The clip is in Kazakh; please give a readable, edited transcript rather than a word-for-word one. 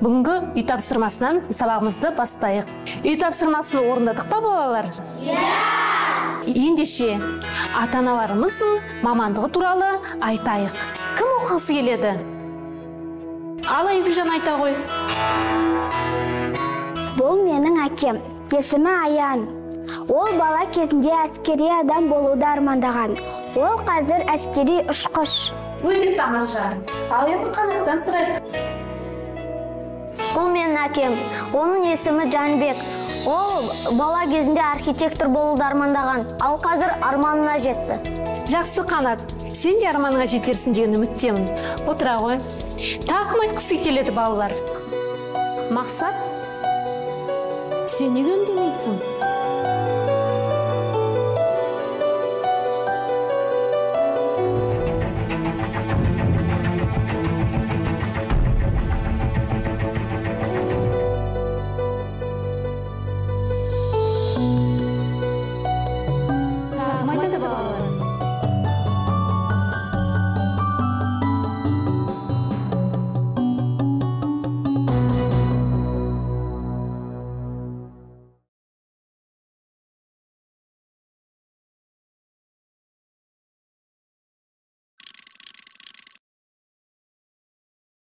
Бүгінгі үй тапсырмасынан сабағымызды бастайық. Үй тапсырмасын орындадық па балалар? Ендеше ата-аналарымыздың мамандығы туралы айтайық. Кім оқығысы келеді? Ала Айгүлжан айта ғой. Бұл менің әкем. Есімі Аян. Ол бала кезінде әскери адам болуды армандаған. Ол қазір әскери ұшқыш. Өте тамаша. Ал енді Қанаттан сұрайық. Бұл менің әкем. Оның есімі Жанбек. Ол бала кезінде архитектор болуды армандаған. Ал қазір арманына жетті. Жақсы, Қанат. Сен де арманыңа жетерсін деген үміттемін. Отыра ғой. Тағы кім айтқысы келеді балалар? Мақсат? Сен неге үндемейсің? Тағы айтады балалар.